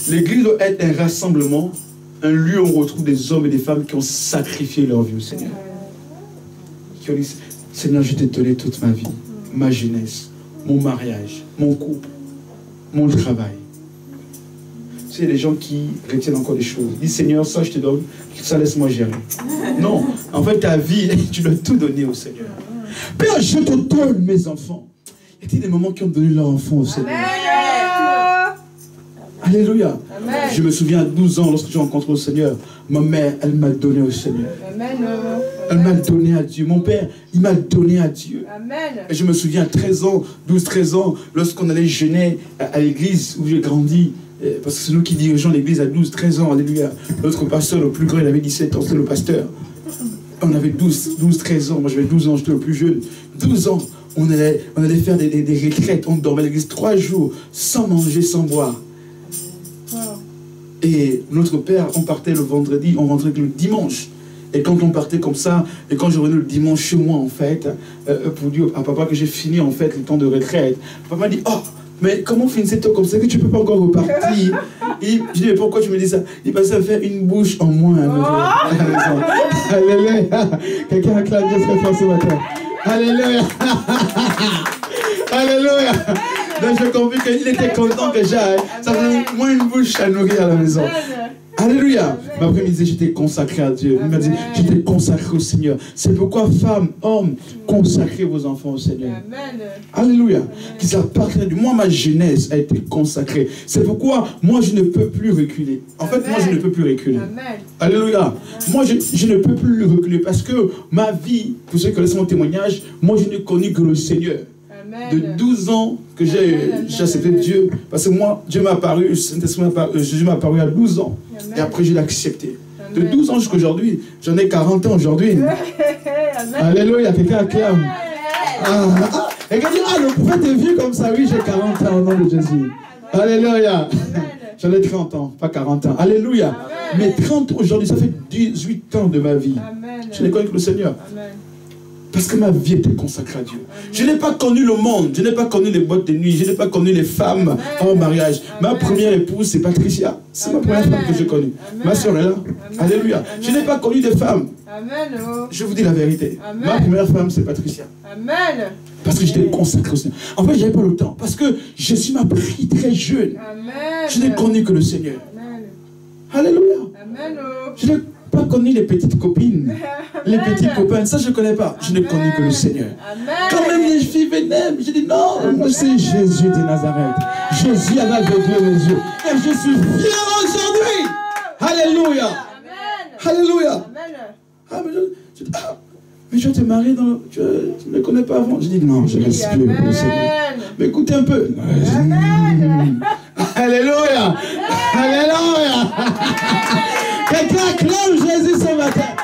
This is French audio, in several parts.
L'église doit être un rassemblement, un lieu où on retrouve des hommes et des femmes qui ont sacrifié leur vie au Seigneur. Qui ont dit, Seigneur, je t'ai donné toute ma vie, ma jeunesse, mon mariage, mon couple, mon travail. Tu sais, il y a des gens qui retiennent encore des choses. Ils disent, Seigneur, ça je te donne, ça laisse-moi gérer. Non, en fait, ta vie, tu dois tout donner au Seigneur. Père, je te donne mes enfants. Il y a des moments qui ont donné leur enfant au Seigneur. Amen. Alléluia. Amen. Je me souviens à 12 ans, lorsque j'ai rencontré le Seigneur, ma mère, elle m'a donné au Seigneur. Amen. Elle m'a donné à Dieu. Mon père, il m'a donné à Dieu. Amen. Et je me souviens à 13 ans, 12, 13 ans, lorsqu'on allait jeûner à l'église où j'ai grandi, parce que c'est nous qui dirigeons l'église à 12, 13 ans, alléluia. Notre pasteur, le plus grand, il avait 17 ans, c'était le pasteur. On avait 12, 13 ans, moi j'avais 12 ans, j'étais le plus jeune. 12 ans, on allait faire des retraites, on dormait à l'église 3 jours, sans manger, sans boire. Et notre père, on partait le vendredi, on rentrait le dimanche. Et quand on partait comme ça, et quand je revenais le dimanche chez moi, en fait, pour dire à papa que j'ai fini, en fait, le temps de retraite, papa m'a dit, oh, mais comment finissais-toi comme ça que tu ne peux pas encore repartir? Et je dis, mais pourquoi tu me dis ça? Il passait à faire une bouche en moins à la maison. Alléluia. Quelqu'un acclame Dieu très fort ce matin. Alléluia. Alléluia. Donc je compris qu'il était content que j'aille. Ça faisait moins une bouche à nourrir à la maison. Alléluia. Mais après, il me disait, j'étais consacré à Dieu. Il m'a dit, j'étais consacré au Seigneur. C'est pourquoi, femmes, hommes, consacrez vos enfants au Seigneur. Amen. Alléluia. Qu'ils appartiennent à Dieu. Moi, ma jeunesse a été consacrée. C'est pourquoi, moi, je ne peux plus reculer. En fait, moi, je ne peux plus reculer. Amen. Alléluia. Moi, je ne peux plus reculer parce que ma vie, pour ceux qui connaissent mon témoignage, moi, je n'ai connu que le Seigneur. De 12 ans que j'ai accepté Dieu, parce que moi, Dieu m'a apparu, Jésus m'a apparu à 12 ans, Amen. Et après je l'ai accepté. Amen. De 12 ans jusqu'à aujourd'hui, j'en ai 40 ans aujourd'hui. Alléluia, quelqu'un acclame. Et quelqu'un dit, le prophète est vieux comme ça, oui, j'ai 40 ans au nom de Jésus. Alléluia. J'en ai 30 ans, pas 40 ans. Alléluia. Amen. Mais 30 ans aujourd'hui, ça fait 18 ans de ma vie. Amen. Je n'ai connu que le Seigneur. Amen. Parce que ma vie était consacrée à Dieu. Je n'ai pas connu le monde, je n'ai pas connu les boîtes de nuit, je n'ai pas connu les femmes en mariage. Ma première épouse, c'est Patricia. C'est ma première femme que j'ai connue. Ma soeur est là. Alléluia. Je n'ai pas connu de femmes. Je vous dis la vérité. Ma première femme, c'est Patricia. Amen. Parce que j'étais consacré au Seigneur. En fait, je n'avais pas le temps. Parce que Jésus m'a pris très jeune. Je n'ai connu que le Seigneur. Alléluia. Je n'ai pas connu les petites copines, les petits copains, ça je ne connais pas. Je n'ai connu que le Seigneur. Amen. Quand même les filles venaient, j'ai dit non, moi c'est Jésus de Nazareth. Jésus en a vécu mes yeux. Et je suis fier aujourd'hui. Alléluia. Alléluia. Mais je te marie, tu ne le connais pas avant. Je dis non, je respire le Seigneur. Mais écoutez un peu. Alléluia. Alléluia. Quelqu'un acclame Jésus ce matin.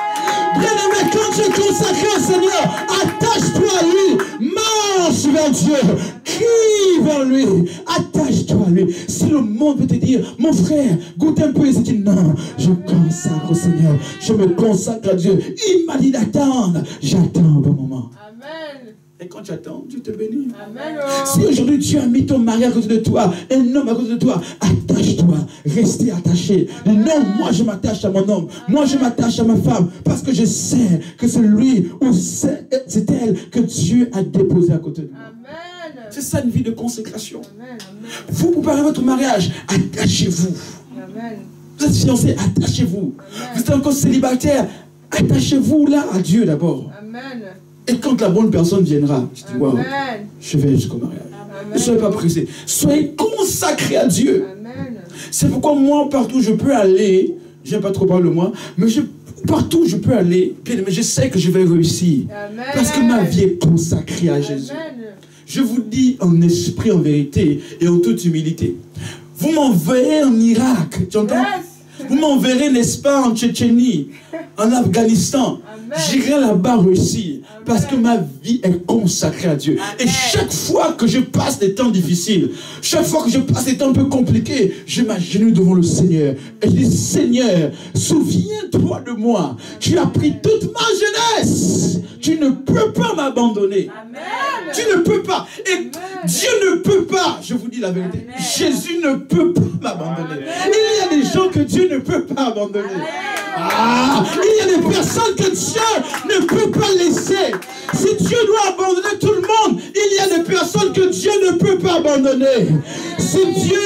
Bien-aimé, quand tu es consacré au Seigneur, attache-toi à lui, marche vers Dieu, crie vers lui, attache-toi à lui. Si le monde peut te dire, mon frère, goûte un peu, et tu dis non, je consacre au Seigneur, je me consacre à Dieu. Il m'a dit d'attendre, j'attends au bon moment. Amen. Et quand tu attends, Dieu te bénit. Amen. Si aujourd'hui tu as mis ton mari à côté de toi, un homme à côté de toi, attache-toi, restez attaché. Non, moi je m'attache à mon homme, moi je m'attache à ma femme, parce que je sais que c'est lui ou c'est elle que Dieu a déposé à côté de moi. Amen. C'est ça une vie de consécration. Amen. Vous préparez votre mariage, attachez-vous. Amen. Vous êtes fiancés, attachez-vous. Vous êtes encore célibataire, attachez-vous là à Dieu d'abord. Amen. Et quand la bonne personne viendra, je dis, waouh, je vais jusqu'au mariage. Ne soyez pas pressés. Soyez consacrés à Dieu. C'est pourquoi moi, partout où je peux aller, je n'aime pas trop parler de moi, mais partout où je peux aller, mais je sais que je vais réussir. Amen. Parce que ma vie est consacrée à Jésus. Amen. Je vous dis en esprit, en vérité et en toute humilité. Vous m'enverrez en Irak, tu entends? Vous m'enverrez, n'est-ce pas, en Tchétchénie, en Afghanistan. Amen. J'irai là-bas réussir. Parce que ma vie est consacrée à Dieu. Et chaque fois que je passe des temps difficiles, chaque fois que je passe des temps un peu compliqués, je m'agenouille devant le Seigneur. Et je dis, Seigneur, souviens-toi de moi. Tu as pris toute ma jeunesse. Tu ne peux pas m'abandonner. Tu ne peux pas. Et Dieu ne peut pas. Je vous dis la vérité. Jésus ne peut pas m'abandonner. Il y a des gens que Dieu ne peut pas abandonner. Il y a des personnes que Dieu ne peut pas laisser. Si Dieu doit abandonner tout le monde, il y a des personnes que Dieu ne peut pas abandonner. Si Dieu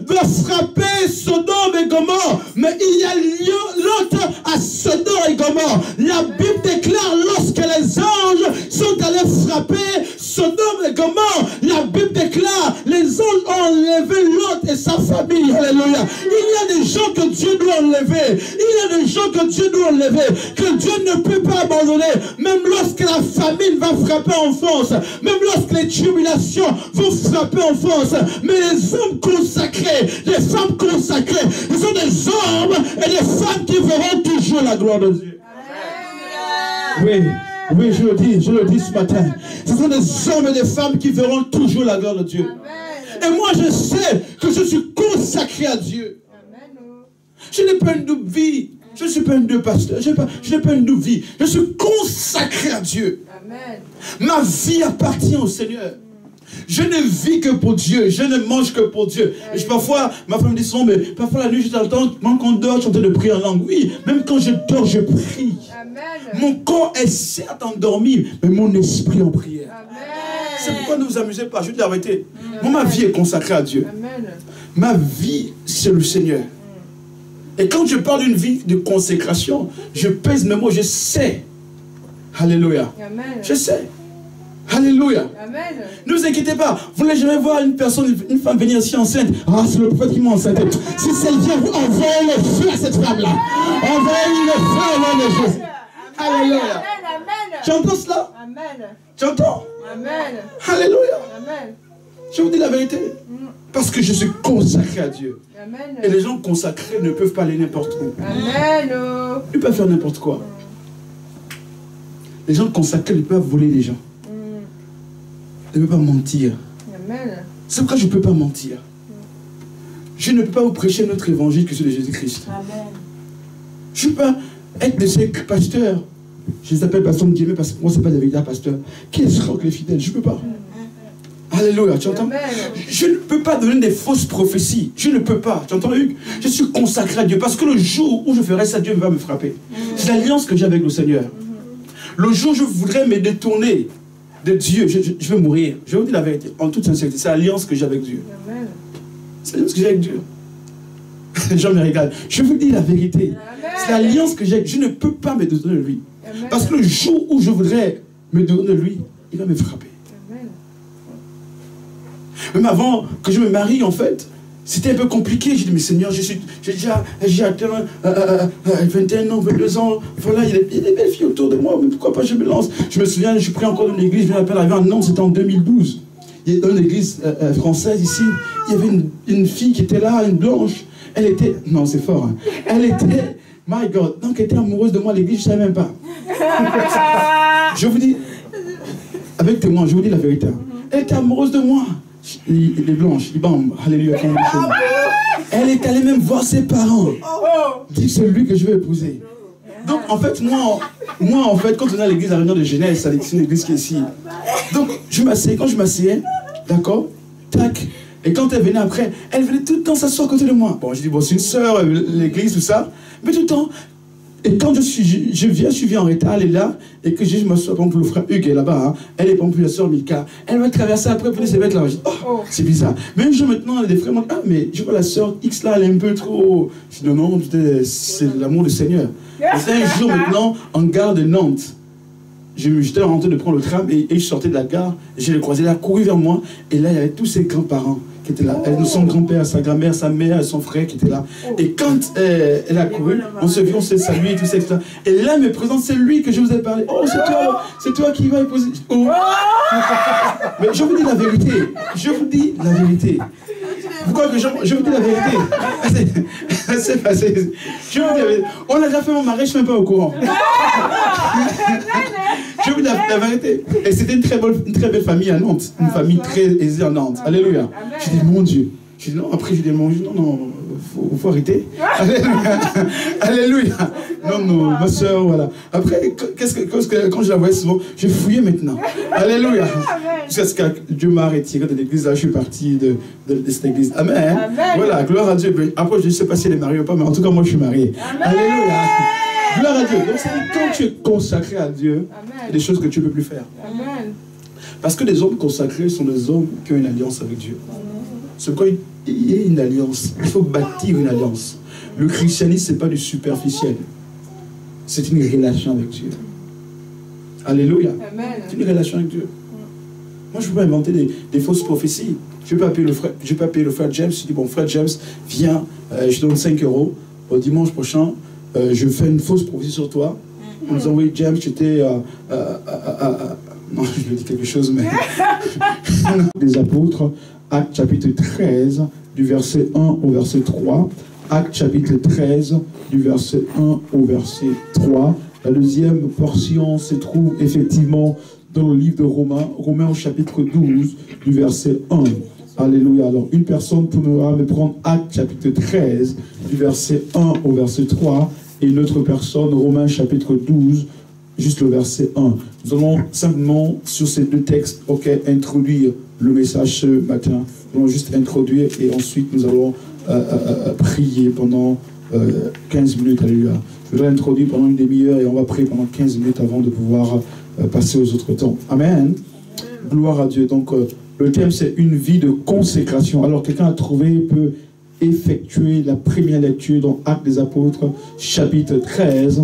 doit frapper Sodome et Gomorrhe, mais il y a l'autre à Sodome et Gomorre. La Bible déclare lorsque les anges sont allés frapper Sodome et Gomorre, la Bible déclare les anges ont enlevé Lot et sa famille. Alléluia. Il y a des gens que Dieu doit enlever. Il y a des gens que Dieu doit enlever, que Dieu ne peut pas abandonner, même lorsque la famine va frapper en France, même lorsque les tribulations vont frapper en France. Mais les hommes consacrés, les femmes consacrées, ce sont des hommes et des femmes qui verront toujours la gloire de Dieu. Oui, je le dis ce matin. Ce sont des hommes et des femmes qui verront toujours la gloire de Dieu. Et moi je sais que je suis consacré à Dieu. Je n'ai pas une double vie. Je ne suis pas un deux pasteur. Je n'ai pas une double vie. Je suis consacré à Dieu. Amen. Ma vie appartient au Seigneur. Je ne vis que pour Dieu. Je ne mange que pour Dieu. Et parfois, ma femme me dit souvent, mais parfois la nuit, je t'entends, même quand on dort, je suis en train de prier en langue. Oui, même quand je dors, je prie. Amen. Mon corps est certes endormi, mais mon esprit en prière. C'est pourquoi ne vous amusez pas. Je vais te l'arrêter. Moi, ma vie est consacrée à Dieu. Amen. Ma vie, c'est le Seigneur. Et quand je parle d'une vie de consécration, je pèse mes mots, je sais. Alléluia. Amen. Je sais. Alléluia. Amen. Ne vous inquiétez pas. Vous n'allez jamais voir une personne, une femme venir ici enceinte. Ah, c'est le prophète qui m'a enceinte. Si c'est vient, vous envoyez le feu à cette femme-là. Envoyez le feu au nom de Jésus. Alléluia. Tu entends cela? Amen. Tu entends? Amen. Alléluia. Amen. Je vous dis la vérité. Parce que je suis consacré à Dieu. Amen. Et les gens consacrés ne peuvent pas aller n'importe où. Amen. Ils peuvent faire n'importe quoi. Les gens consacrés ne peuvent voler les gens. Ils ne peuvent pas mentir. C'est pourquoi je ne peux pas mentir. Je ne peux pas vous prêcher notre évangile que celui de Jésus-Christ. Je ne peux pas être de ces pasteurs. Je les appelle pasteurs Ndiémé parce que moi, ce n'est pas des véritables pasteurs. Qui escroquent les fidèles? Je ne peux pas. Alléluia, tu entends? Je ne peux pas donner des fausses prophéties. Je ne peux pas. Tu entends, Hugues? Je suis consacré à Dieu. Parce que le jour où je ferai ça, Dieu va me frapper. C'est l'alliance que j'ai avec le Seigneur. Le jour où je voudrais me détourner de Dieu, je vais mourir. Je vais vous dire la vérité, en toute sincérité. C'est l'alliance que j'ai avec Dieu. C'est l'alliance que j'ai avec Dieu. Les gens me regardent. Je vous dis la vérité. C'est l'alliance que j'ai. Je ne peux pas me détourner de lui. Parce que le jour où je voudrais me détourner de lui, il va me frapper. Même avant que je me marie, en fait, c'était un peu compliqué. J'ai dit, mais Seigneur, j'ai atteint 21 ans, 22 ans. Voilà, il y a des belles filles autour de moi, mais pourquoi pas je me lance? Je me souviens, je prie encore dans l'église, je me rappelle, arrivé à Nantes, c'était en 2012. Il y a dans l'église française ici, il y avait une fille qui était là, une blanche. Elle était, non c'est fort, hein. Elle était, my God, donc elle était amoureuse de moi à l'église, je ne savais même pas. Je vous dis, avec témoin, je vous dis la vérité. Elle était amoureuse de moi. Les blanches, bam, alléluia. Elle est allée même voir ses parents. Dit c'est lui que je vais épouser. Donc en fait, moi en fait, quand on est à l'église, à la réunion de jeunesse, c'est une église qui est ici. Donc je m'asseyais, quand je m'asseyais, d'accord, tac. Et quand elle venait après, elle venait tout le temps s'asseoir à côté de moi. Bon, je dis bon, c'est une sœur, l'église, tout ça. Mais tout le temps. Et quand je viens en retard, elle est là, et que je m'assois, par exemple, le frère Hugues est là-bas, hein, elle est par exemple la sœur Mika, elle va traverser après pour se mettre là. Je dis, oh, c'est bizarre. Mais un jour maintenant, des frères m'ont dit, ah, mais je vois la sœur X là, elle est un peu trop. Je dis, non, c'est l'amour du Seigneur. Et c'est un jour maintenant, en gare de Nantes, j'étais en train de prendre le tram, et je sortais de la gare, et je l'ai croisé, elle a couru vers moi, et là, il y avait tous ses grands-parents qui étaient là. Son grand-père, sa grand-mère, sa mère et son frère qui étaient là. Et quand elle a couru, on se vit, on s'est salué et tout ça, etc. Et là, elle me présente, c'est lui que je vous ai parlé. Oh, c'est toi qui vas épouser. Oh. Mais je vous dis la vérité. Je vous dis la vérité. Pourquoi que je vous dis la vérité? s'est passé. Je vous dis, on a déjà fait mon mariage, je ne suis même pas au courant. Je vous dis la vérité. Et c'était une très belle famille à Nantes. Une famille très aisée à Nantes. Alléluia. Je dis, mon Dieu. Je dis, non, après, je dis, non, faut arrêter. Alléluia. Alléluia. Non, ma soeur, voilà. Après, quand je la voyais souvent, je fouillais maintenant. Alléluia. Jusqu'à ce que Dieu m'a retiré de l'église, là, je suis parti de cette église. Amen. Voilà, gloire à Dieu. Après, je ne sais pas si elle est mariée ou pas, mais en tout cas, moi, je suis marié. Alléluia. Gloire à Dieu. Donc, c'est quand tu es consacré à Dieu, il y a des choses que tu ne peux plus faire. Amen. Parce que les hommes consacrés sont des hommes qui ont une alliance avec Dieu. C'est quoi il y a une alliance. Il faut bâtir une alliance. Le christianisme, ce n'est pas du superficiel. C'est une relation avec Dieu. Alléluia. C'est une relation avec Dieu. Moi, je ne peux pas inventer des fausses prophéties. Je ne vais pas appeler le frère James. Je dis, bon, frère James, viens, je donne 5 €. Au dimanche prochain, je fais une fausse prophétie sur toi. On nous a envoyé James, j'étais non, je vais dire quelque chose, mais... Des apôtres, Actes chapitre 13, du verset 1 au verset 3. Actes chapitre 13, du verset 1 au verset 3. La deuxième portion se trouve effectivement dans le livre de Romains, Romains au chapitre 12, du verset 1. Alléluia. Alors, une personne pourra me prendre Actes chapitre 13, du verset 1 au verset 3, et une autre personne, Romains chapitre 12, juste le verset 1. Nous allons simplement, sur ces deux textes, introduire le message ce matin. Nous allons juste introduire et ensuite nous allons prier pendant 15 minutes. Alléluia. Je vais introduire pendant une demi-heure et on va prier pendant 15 minutes avant de pouvoir passer aux autres temps. Amen. Gloire à Dieu. Donc, le thème, c'est une vie de consécration. Alors, quelqu'un a trouvé, peut effectuer la première lecture dans Actes des Apôtres, chapitre 13,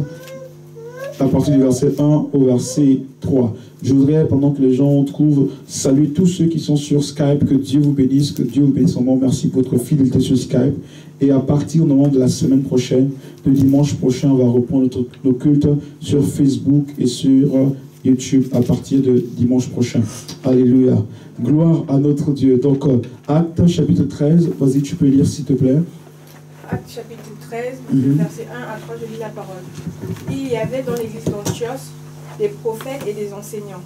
à partir du verset 1 au verset 3. Je voudrais, pendant que les gens trouvent, saluer tous ceux qui sont sur Skype, que Dieu vous bénisse, que Dieu vous bénisse en nom. Merci pour votre fidélité sur Skype. Et à partir de la semaine prochaine, le dimanche prochain, on va reprendre nos cultes sur Facebook et sur YouTube à partir de dimanche prochain. Alléluia. Gloire à notre Dieu. Donc, Actes chapitre 13, vas-y, tu peux lire s'il te plaît. Actes chapitre 13, verset 1 à 3, je lis la parole. Il y avait dans l'église d'Antioche des prophètes et des enseignants.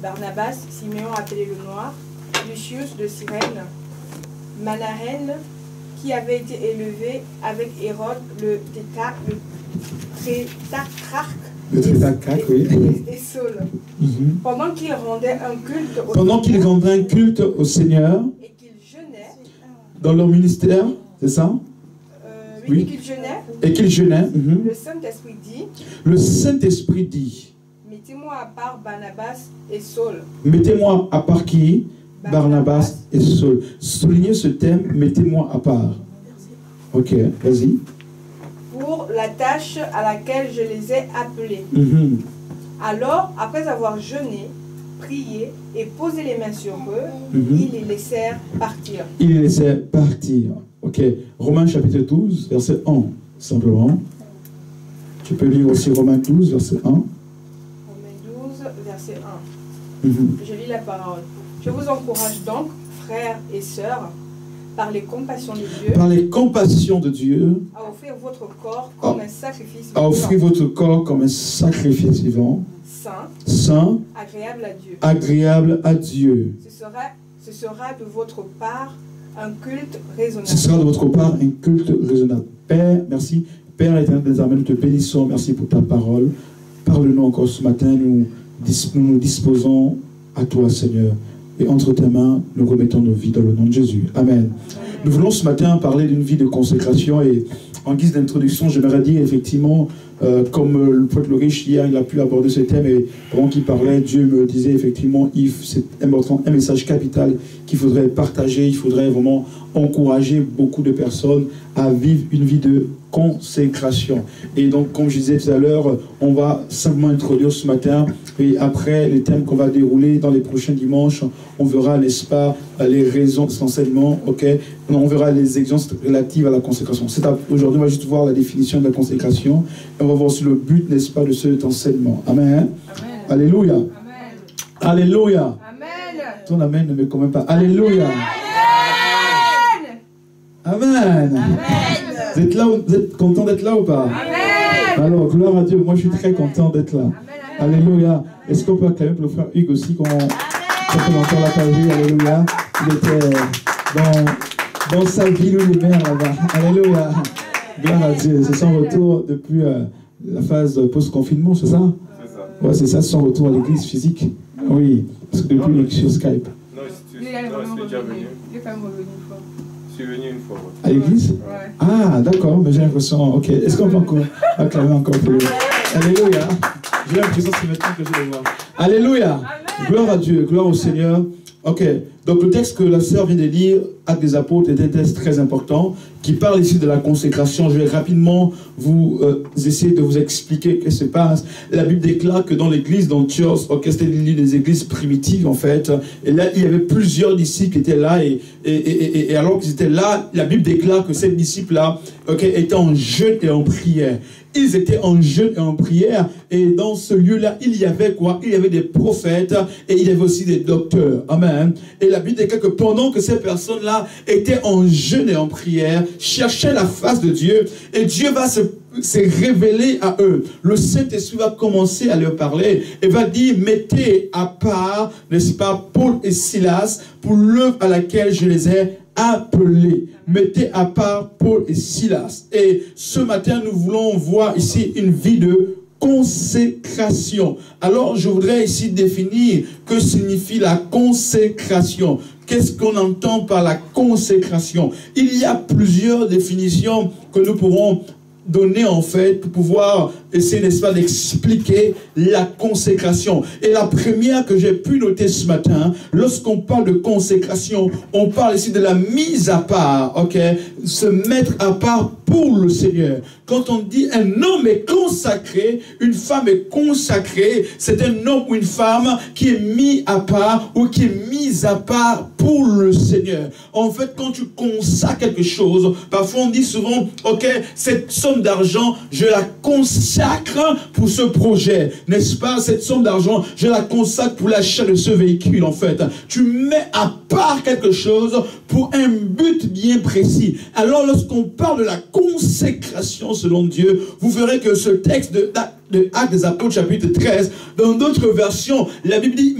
Barnabas, Siméon appelé le Noir, Lucius de Cyrène, Manahène, qui avait été élevé avec Hérode le Trétacrarque, et Saul. Pendant qu'ils rendaient un culte au Seigneur et qu'ils jeûnaient dans leur ministère, c'est ça? Oui. Et qu'il jeûnait. Le Saint-Esprit dit, mettez-moi à part Barnabas et Saul. Mettez-moi à part qui? Barnabas et Saul. Soulignez ce thème, mettez-moi à part. Ok, vas-y. Pour la tâche à laquelle je les ai appelés. Alors, après avoir jeûné, prié et posé les mains sur eux, ils les laissèrent partir. Ils les laissèrent partir. Ok, Romains chapitre 12, verset 1, simplement. Tu peux lire aussi Romains 12, verset 1. Romains 12, verset 1. Je lis la parole. Je vous encourage donc, frères et sœurs, par les compassions de Dieu, à offrir votre corps comme un sacrifice vivant. À offrir votre corps comme un sacrifice vivant. Saint, agréable à Dieu. Ce sera de votre part un culte raisonnable. Ce sera de votre part un culte raisonnable. Père, merci. Père éternel des armées, nous te bénissons. Merci pour ta parole. Parle-nous encore ce matin. Nous nous disposons à toi, Seigneur. Et entre tes mains, nous remettons nos vies dans le nom de Jésus. Amen. Nous voulons ce matin parler d'une vie de consécration. Et en guise d'introduction, j'aimerais dire effectivement, comme le prêtre Loriche hier, il a pu aborder ce thème. Et pendant qu'il parlait, Dieu me disait effectivement, Yves, c'est important, un message capital qu'il faudrait partager. Il faudrait vraiment encourager beaucoup de personnes à vivre une vie de consécration. Et donc, comme je disais tout à l'heure, on va simplement introduire ce matin, et après les thèmes qu'on va dérouler dans les prochains dimanches, on verra, n'est-ce pas, les raisons de cet enseignement, ok? On verra les exemples relatifs à la consécration. Aujourd'hui, on va juste voir la définition de la consécration, et on va voir aussi le but, n'est-ce pas, de cet enseignement. Amen. Amen. Alléluia. Amen. Alléluia. Amen. Ton amen ne me convainc pas. Alléluia. Amen. Amen. Amen. Vous êtes là, vous êtes content d'être là ou pas? Amen. Alors, gloire à Dieu. Moi, je suis très content d'être là. Alléluia. Est-ce qu'on peut acclamer pour le frère Hugues aussi, ça fait longtemps la pas vu. Alléluia. Il était dans sa ville où les mères là-bas. Alléluia. Gloire à Dieu. C'est son retour depuis la phase post-confinement, c'est ça? C'est ça. Ouais, c'est ça, son retour à l'église physique. Oui, parce que depuis, il est sur Skype. Non, c'est déjà venu. Il est quand même revenu une fois. Je suis venu une fois. À l'église? Ouais. Ah, d'accord, mais j'ai l'impression. Ok, est-ce qu'on peut encore acclamer encore pour lui? Alléluia. J'ai l'impression que c'est maintenant que je le vois. Alléluia. Amen. Gloire à Dieu, gloire au Seigneur. Ok, donc le texte que la sœur vient de lire, Actes des Apôtres, est un texte très important qui parle ici de la consécration. Je vais rapidement vous essayer de vous expliquer ce qui se passe. La Bible déclare que dans l'église d'Antioche, c'était l'une des églises primitives en fait, et là il y avait plusieurs disciples qui étaient là, et alors qu'ils étaient là, la Bible déclare que ces disciples-là étaient en jeûne et en prière. Ils étaient en jeûne et en prière, et dans ce lieu-là, il y avait quoi? Il y avait des prophètes, et il y avait aussi des docteurs. Amen. Et la Bible déclare que pendant que ces personnes-là étaient en jeûne et en prière, cherchaient la face de Dieu, et Dieu va se révéler à eux. Le Saint-Esprit va commencer à leur parler, et va dire, mettez à part, n'est-ce pas, Paul et Silas, pour l'œuvre à laquelle je les ai appelés. Mettez à part Paul et Silas. Et ce matin, nous voulons voir ici une vie de consécration. Alors, je voudrais ici définir que signifie la consécration. Qu'est-ce qu'on entend par la consécration? Il y a plusieurs définitions que nous pourrons donner en fait pour pouvoir essayer, n'est-ce pas, d'expliquer la consécration. Et la première que j'ai pu noter ce matin, lorsqu'on parle de consécration, on parle ici de la mise à part, ok? Se mettre à part pour le Seigneur. Quand on dit un homme est consacré, une femme est consacrée, c'est un homme ou une femme qui est mis à part ou qui est mise à part pour le Seigneur. En fait, quand tu consacres quelque chose, parfois on dit souvent, ok, cette somme d'argent, je la consacre pour ce projet, n'est-ce pas? Cette somme d'argent, je la consacre pour l'achat de ce véhicule, en fait. Tu mets à part quelque chose pour un but bien précis. Alors, lorsqu'on parle de la consécration selon Dieu, vous verrez que ce texte de Actes des Apôtres, chapitre 13, dans d'autres versions, la Bible dit,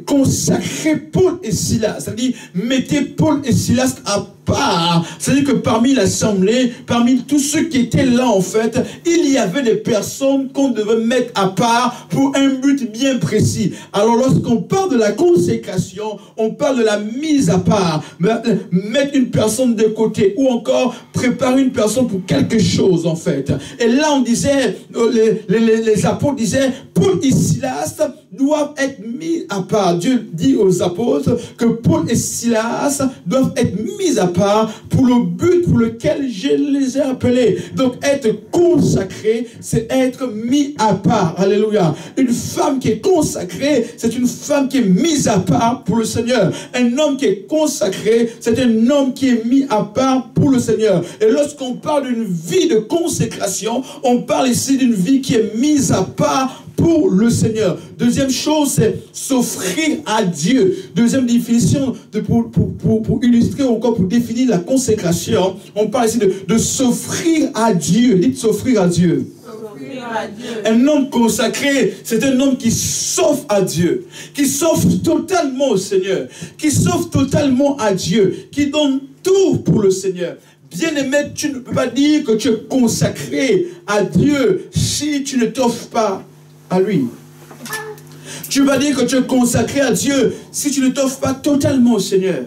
consacrez Paul et Silas. C'est-à-dire, mettez Paul et Silas à part. C'est-à-dire que parmi l'assemblée, parmi tous ceux qui étaient là, en fait, il y avait des personnes qu'on devait mettre à part pour un but bien précis. Alors, lorsqu'on parle de la consécration, on parle de la mise à part. Mettre une personne de côté, ou encore préparer une personne pour quelque chose, en fait. Et là, on disait, les apôtres disaient, Paul et Silas doivent être mis à part. Dieu dit aux apôtres que Paul et Silas doivent être mis à part pour le but pour lequel je les ai appelés. Donc être consacré, c'est être mis à part. Alléluia. Une femme qui est consacrée, c'est une femme qui est mise à part pour le Seigneur. Un homme qui est consacré, c'est un homme qui est mis à part pour le Seigneur. Et lorsqu'on parle d'une vie de consécration, on parle ici d'une vie qui est mise à part pour le Seigneur. Deuxième chose, c'est s'offrir à Dieu. Deuxième définition, pour illustrer ou encore pour définir la consécration, on parle ici de s'offrir à Dieu. Dites s'offrir à Dieu. Un homme consacré, c'est un homme qui s'offre à Dieu, qui s'offre totalement au Seigneur, qui s'offre totalement à Dieu, qui donne tout pour le Seigneur. Bien-aimé, tu ne peux pas dire que tu es consacré à Dieu si tu ne t'offres pas à lui. Tu ne peux pas dire que tu es consacré à Dieu si tu ne t'offres pas totalement au Seigneur.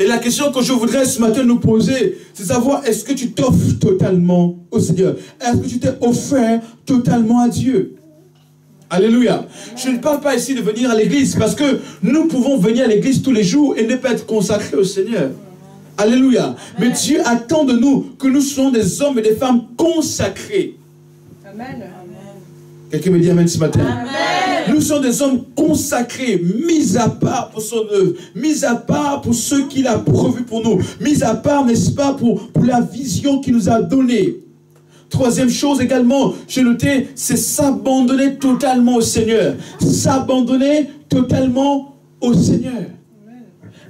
Et la question que je voudrais ce matin nous poser, c'est savoir, est-ce que tu t'offres totalement au Seigneur? Est-ce que tu t'es offert totalement à Dieu? Alléluia. Je ne parle pas ici de venir à l'église, parce que nous pouvons venir à l'église tous les jours et ne pas être consacrés au Seigneur. Alléluia. Mais Dieu attend de nous que nous soyons des hommes et des femmes consacrés. Amen. Quelqu'un me dit amen ce matin. Amen. Nous sommes des hommes consacrés, mis à part pour son œuvre, mis à part pour ce qu'il a prévu pour nous, mis à part, n'est-ce pas, pour la vision qu'il nous a donnée. Troisième chose également, j'ai noté, c'est s'abandonner totalement au Seigneur. S'abandonner totalement au Seigneur.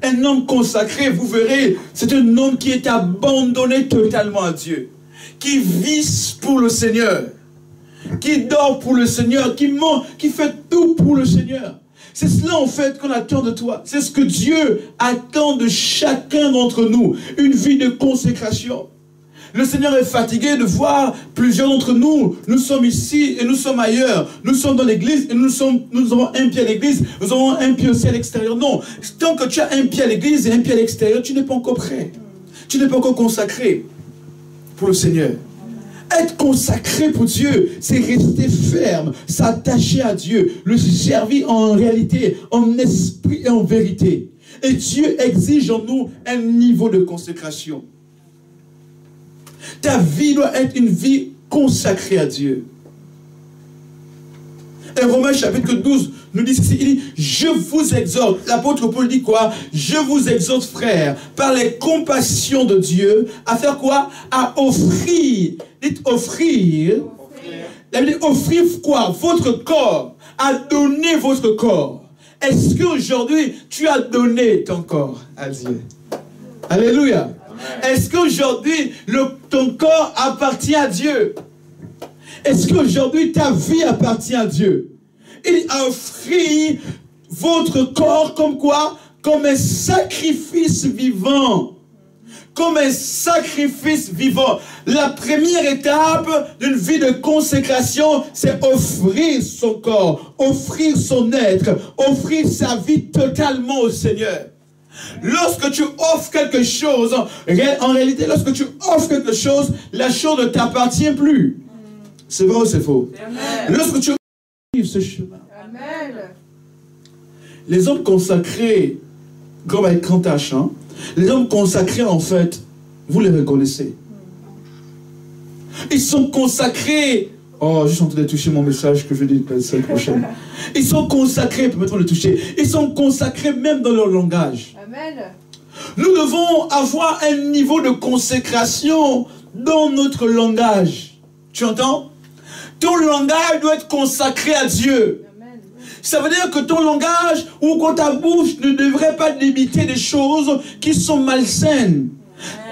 Un homme consacré, vous verrez, c'est un homme qui est abandonné totalement à Dieu. Qui vit pour le Seigneur. Qui dort pour le Seigneur. Qui ment, qui fait tout pour le Seigneur. C'est cela en fait qu'on attend de toi. C'est ce que Dieu attend de chacun d'entre nous. Une vie de consécration. Le Seigneur est fatigué de voir plusieurs d'entre nous. Nous sommes ici et nous sommes ailleurs. Nous sommes dans l'église et nous avons un pied à l'église. Nous avons un pied aussi à l'extérieur. Non. Tant que tu as un pied à l'église et un pied à l'extérieur, tu n'es pas encore prêt. Tu n'es pas encore consacré pour le Seigneur. Être consacré pour Dieu, c'est rester ferme, s'attacher à Dieu, le servir en réalité, en esprit et en vérité. Et Dieu exige en nous un niveau de consécration. Ta vie doit être une vie consacrée à Dieu. Et Romains chapitre 12 nous dit ceci, il dit, je vous exhorte, l'apôtre Paul dit quoi? Je vous exhorte frères, par les compassions de Dieu, à faire quoi? À offrir, dites offrir, offrir quoi? Votre corps, à donner votre corps. Est-ce qu'aujourd'hui, tu as donné ton corps à Dieu? Alléluia. Est-ce qu'aujourd'hui, ton corps appartient à Dieu? Est-ce qu'aujourd'hui, ta vie appartient à Dieu? Il a offert votre corps comme quoi? Comme un sacrifice vivant. Comme un sacrifice vivant. La première étape d'une vie de consécration, c'est offrir son corps, offrir son être, offrir sa vie totalement au Seigneur. Lorsque tu offres quelque chose, en réalité, lorsque tu offres quelque chose, la chose ne t'appartient plus. C'est vrai ou c'est faux? Amen. Lorsque tu vives ce chemin. Amen. Les hommes consacrés, comme avec Kantash, hein, les hommes consacrés, en fait, vous les reconnaissez. Ils sont consacrés. Oh, je suis en train de toucher mon message que je dis la semaine prochaine. Ils sont consacrés, permettez-moi de le toucher. Ils sont consacrés même dans leur langage. Amen. Nous devons avoir un niveau de consécration dans notre langage. Tu entends? Ton langage doit être consacré à Dieu. Amen. Ça veut dire que ton langage ou que ta bouche ne devrait pas imiter des choses qui sont malsaines.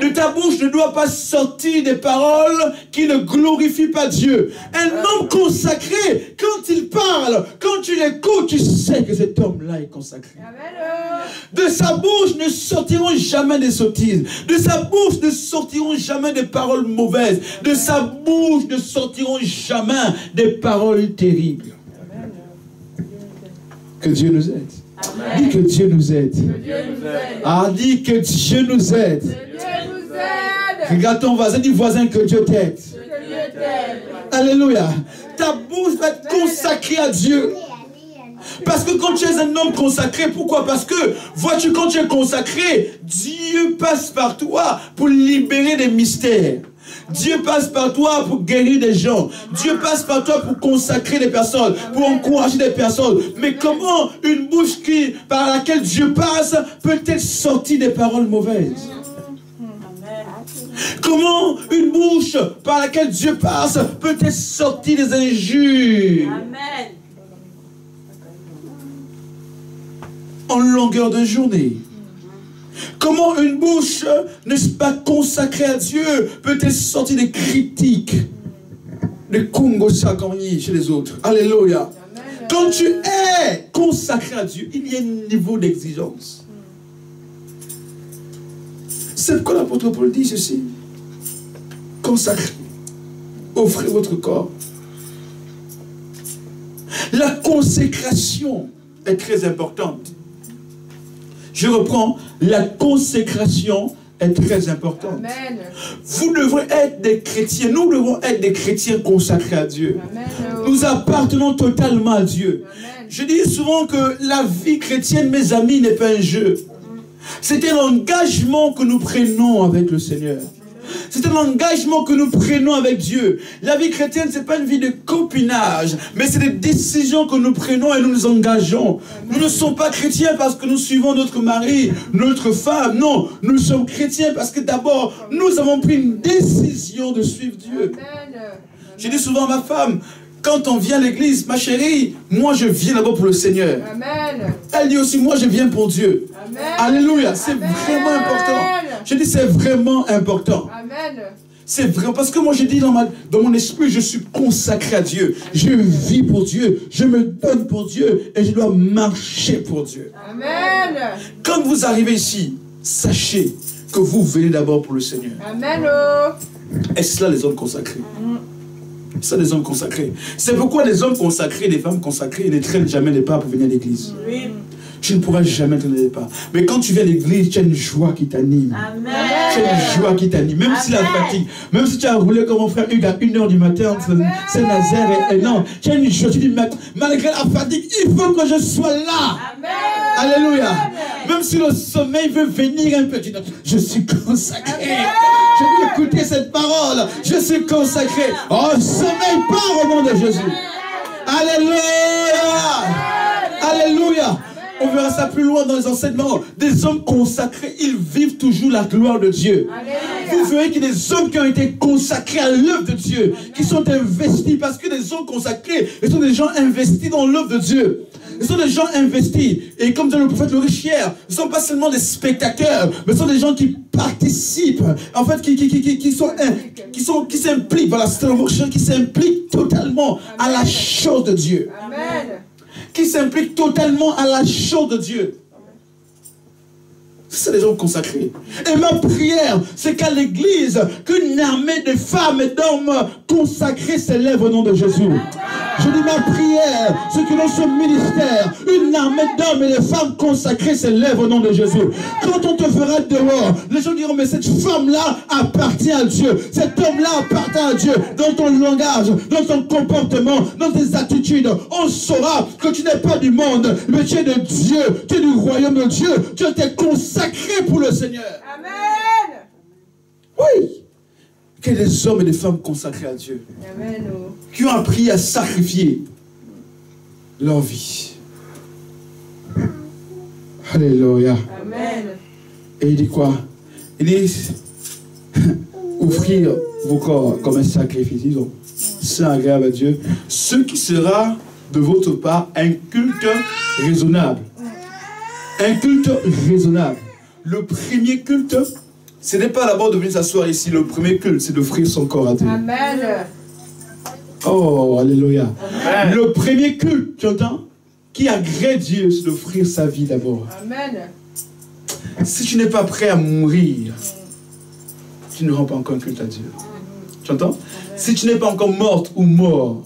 De ta bouche ne doit pas sortir des paroles qui ne glorifient pas Dieu. Un homme consacré, quand il parle, quand tu l'écoutes, tu sais que cet homme-là est consacré. De sa bouche ne sortiront jamais des sottises. De sa bouche ne sortiront jamais des paroles mauvaises. De sa bouche ne sortiront jamais des paroles terribles. Que Dieu nous aide. Amen. Dis que Dieu nous aide. Ah, dis que Dieu nous aide. Regarde ton voisin, dis voisin que Dieu t'aide. Alléluia. Ta bouche va être consacrée à Dieu. Parce que quand tu es un homme consacré, pourquoi? Parce que, vois-tu, quand tu es consacré, Dieu passe par toi pour libérer des mystères. Dieu passe par toi pour guérir des gens. Dieu passe par toi pour consacrer des personnes, pour encourager des personnes. Mais comment une bouche par laquelle Dieu passe peut-être sortir des paroles mauvaises? Comment une bouche par laquelle Dieu passe peut-être sortir des injures? Amen. En longueur de journée. Comment une bouche, n'est-ce pas, consacrée à Dieu, peut-elle sortir des critiques, des Congo Sakani chez les autres? Alléluia. Quand tu es consacré à Dieu, il y a un niveau d'exigence. C'est pourquoi l'apôtre Paul dit ceci. Consacrez, offrez votre corps. La consécration est très importante. Je reprends, la consécration est très importante. Amen. Vous devrez être des chrétiens, nous devons être des chrétiens consacrés à Dieu. Amen. Nous appartenons totalement à Dieu. Amen. Je dis souvent que la vie chrétienne, mes amis, n'est pas un jeu. C'est un engagement que nous prenons avec le Seigneur. C'est un engagement que nous prenons avec Dieu. La vie chrétienne, ce n'est pas une vie de copinage, mais c'est des décisions que nous prenons et nous nous engageons. Nous ne sommes pas chrétiens parce que nous suivons notre mari, notre femme. Non, nous sommes chrétiens parce que d'abord, nous avons pris une décision de suivre Dieu. Je dis souvent à ma femme, quand on vient à l'église, ma chérie, moi je viens d'abord pour le Seigneur. Amen. Elle dit aussi, moi je viens pour Dieu. Amen. Alléluia, c'est vraiment important. Je dis, c'est vraiment important. Amen. C'est vrai, parce que moi je dis dans mon esprit, je suis consacré à Dieu. Je vis pour Dieu, je me donne pour Dieu et je dois marcher pour Dieu. Amen. Quand vous arrivez ici, sachez que vous venez d'abord pour le Seigneur. Amen. Et c'est là les hommes consacrés. C'est les hommes consacrés. C'est pourquoi les hommes consacrés, les femmes consacrées ne traînent jamais les pas pour venir à l'église. Oui. Tu ne pourras jamais traîner les pas. Mais quand tu viens à l'église, tu as une joie qui t'anime. Amen. Tu as une joie qui t'anime. Même si la fatigue, même si tu as roulé comme mon frère Hugues à 1h du matin, c'est Nazaire et non, tu as une joie. Tu dis, malgré la fatigue, il faut que je sois là. Amen. Alléluia. Amen. Même si le sommeil veut venir un peu, tu dis, je suis consacré. Amen. Je veux écouter cette parole. Je suis consacré. Oh, sommeil part au nom de Jésus. Alléluia. Alléluia. On verra ça plus loin dans les enseignements. Des hommes consacrés, ils vivent toujours la gloire de Dieu. Alléluia. Vous verrez qu'il y a des hommes qui ont été consacrés à l'œuvre de Dieu, qui sont investis, parce que les hommes consacrés, ils sont des gens investis dans l'œuvre de Dieu. Ils sont des gens investis. Et comme dit le prophète le riche hier, ils ne sont pas seulement des spectateurs, mais ils sont des gens qui participent, en fait, qui s'impliquent, voilà, c'est le mot qui s'impliquent totalement à la chose de Dieu. Amen. Qui s'impliquent totalement à la chose de Dieu. C'est des gens consacrés. Et ma prière, c'est qu'à l'église, qu'une armée de femmes et d'hommes consacrés s'élève au nom de Jésus. Je dis ma prière, c'est que dans ce ministère, une armée d'hommes et de femmes consacrés s'élève au nom de Jésus. Quand on te verra dehors, les gens diront, mais cette femme-là appartient à Dieu. Cet homme-là appartient à Dieu. Dans ton langage, dans ton comportement, dans tes attitudes, on saura que tu n'es pas du monde, mais tu es de Dieu. Tu es du royaume de Dieu. Tu es consacré pour le Seigneur. Amen. Oui. Qu'il y ait des hommes et des femmes consacrés à Dieu. Amen. Qui ont appris à sacrifier leur vie. Alléluia. Amen. Et il dit quoi? Il dit offrir vos corps comme un sacrifice, disons, saint, agréable à Dieu, ce qui sera de votre part un culte raisonnable. Un culte raisonnable. Le premier culte, ce n'est pas d'abord de venir s'asseoir ici. Le premier culte, c'est d'offrir son corps à Dieu. Amen. Oh, alléluia. Amen. Le premier culte, tu entends, qui agrée Dieu, c'est d'offrir sa vie d'abord. Amen. Si tu n'es pas prêt à mourir, tu ne rends pas encore un culte à Dieu. Tu entends? Amen. Si tu n'es pas encore morte ou mort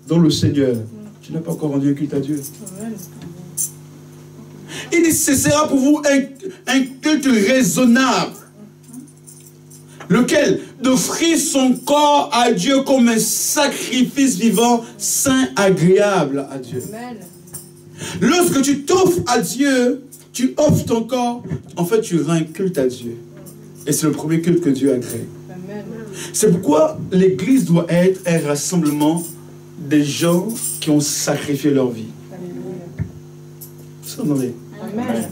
dans le Seigneur, tu n'as pas encore rendu un culte à Dieu. Amen. Il dit, ce sera pour vous un culte raisonnable. Lequel? D'offrir son corps à Dieu comme un sacrifice vivant, saint, agréable à Dieu. Amen. Lorsque tu t'offres à Dieu, tu offres ton corps, en fait tu rends un culte à Dieu. Et c'est le premier culte que Dieu agrée. C'est pourquoi l'église doit être un rassemblement des gens qui ont sacrifié leur vie. Amen. Amen.